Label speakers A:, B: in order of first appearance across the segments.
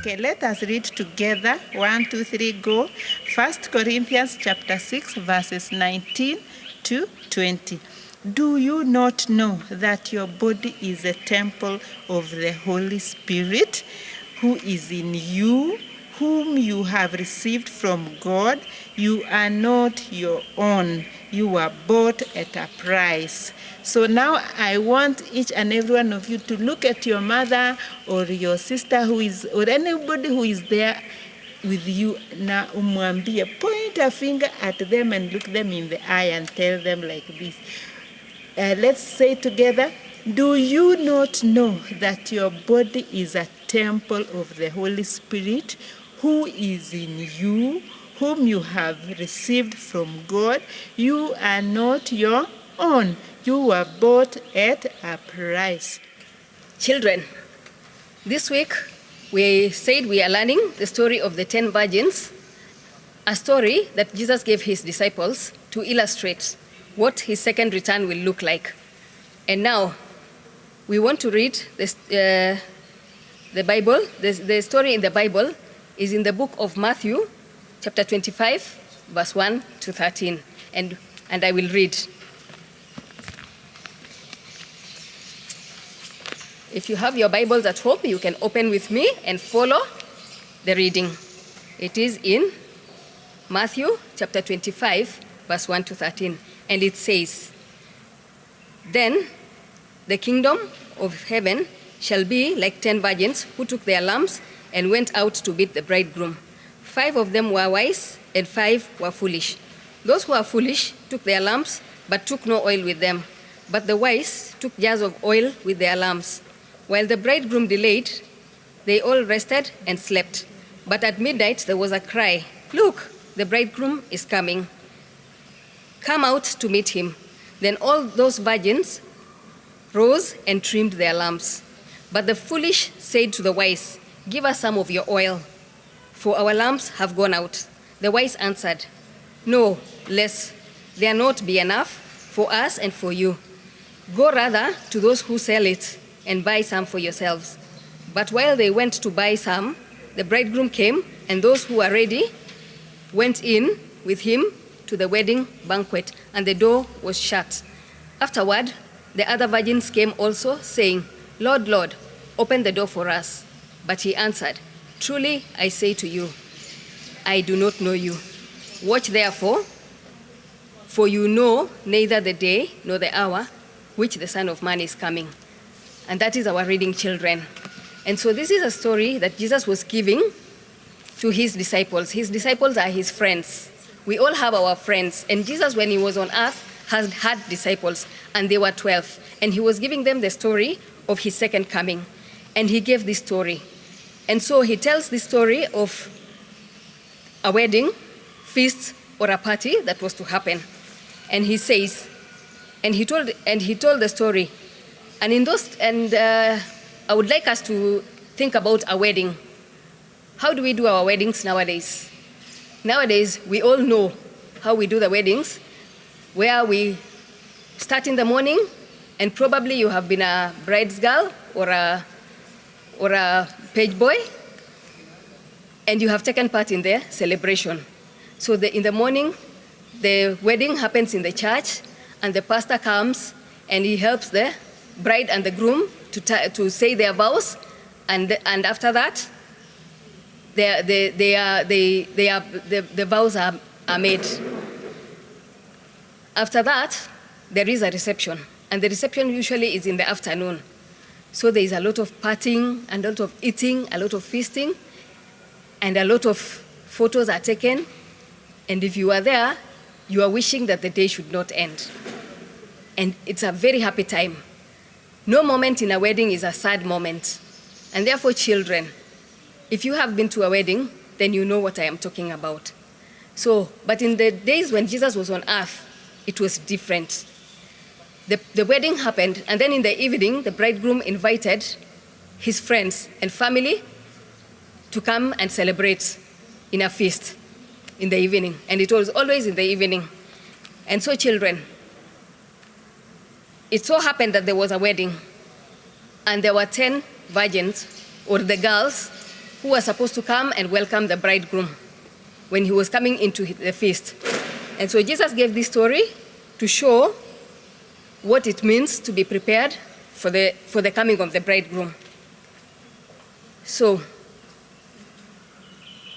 A: Okay, let us read together. 1, 2, 3, go. 1 Corinthians chapter 6, verses 19 to 20. Do you not know that your body is a temple of the Holy Spirit, who is in you, whom you have received from God? You are not your own. You were bought at a price. So now I want each and every one of you to look at your mother or your sister or anybody who is there with you. Na umwambie, point a finger at them and look them in the eye and tell them like this. Let's say together, do you not know that your body is a temple of the Holy Spirit, who is in you, whom you have received from God? You are not your own. You were bought at a price.
B: Children, this week we said we are learning the story of the 10 virgins, a story that Jesus gave his disciples to illustrate what his second return will look like. And now we want to read the Bible. The story in the Bible is in the book of Matthew, chapter 25, verse 1 to 13. And I will read. If you have your Bibles at home, you can open with me and follow the reading. It is in Matthew chapter 25, verse 1 to 13. And it says, "Then the kingdom of heaven shall be like 10 virgins who took their lamps and went out to meet the bridegroom. 5 of them were wise and 5 were foolish. Those who are foolish took their lamps but took no oil with them. But the wise took jars of oil with their lamps. While the bridegroom delayed, they all rested and slept. But at midnight there was a cry, 'Look, the bridegroom is coming. Come out to meet him.' Then all those virgins rose and trimmed their lamps. But the foolish said to the wise, 'Give us some of your oil, for our lamps have gone out.' The wise answered, 'No, lest there not be enough for us and for you. Go rather to those who sell it and buy some for yourselves.' But while they went to buy some, the bridegroom came, and those who were ready went in with him to the wedding banquet, and the door was shut. Afterward, the other virgins came also, saying, 'Lord, Lord, open the door for us.' But he answered, 'Truly I say to you, I do not know you. Watch therefore, for you know neither the day nor the hour which the Son of Man is coming.'" And that is our reading, children. And so this is a story that Jesus was giving to his disciples. His disciples are his friends. We all have our friends. And Jesus, when he was on earth, had disciples, and they were 12. And he was giving them the story of his second coming. And he gave this story. And so he tells the story of a wedding, feast, or a party that was to happen. And he says, and he told the story. And I would like us to think about a wedding. How do we do our weddings nowadays? Nowadays, we all know how we do the weddings, where we start in the morning, and probably you have been a bride's girl or a page boy, and you have taken part in the celebration. So in the morning, the wedding happens in the church, and the pastor comes, and he helps the bride and the groom to say their vows, and after that, the vows are made. After that, there is a reception, and the reception usually is in the afternoon. So there is a lot of partying, and a lot of eating, a lot of feasting, and a lot of photos are taken. And if you are there, you are wishing that the day should not end. And it's a very happy time. No moment in a wedding is a sad moment. And therefore, children, if you have been to a wedding, then you know what I am talking about. So, but in the days when Jesus was on earth, it was different. The wedding happened, and then in the evening, the bridegroom invited his friends and family to come and celebrate in a feast in the evening. And it was always in the evening. And so, children, it so happened that there was a wedding, and there were 10 virgins, or the girls, who was supposed to come and welcome the bridegroom when he was coming into the feast. And so Jesus gave this story to show what it means to be prepared for the coming of the bridegroom. So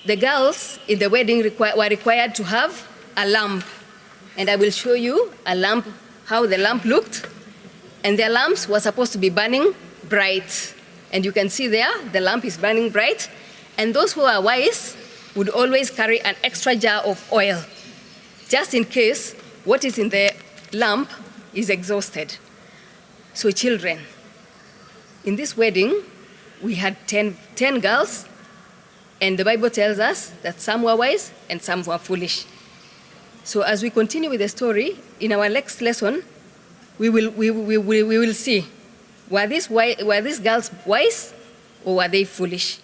B: the girls in the wedding were required to have a lamp. And I will show you a lamp, how the lamp looked. And their lamps were supposed to be burning bright. And you can see there, the lamp is burning bright. And those who are wise would always carry an extra jar of oil, just in case what is in the lamp is exhausted. So children, in this wedding, we had 10 girls, and the Bible tells us that some were wise and some were foolish. So as we continue with the story, in our next lesson, we will see, were these girls wise or were they foolish?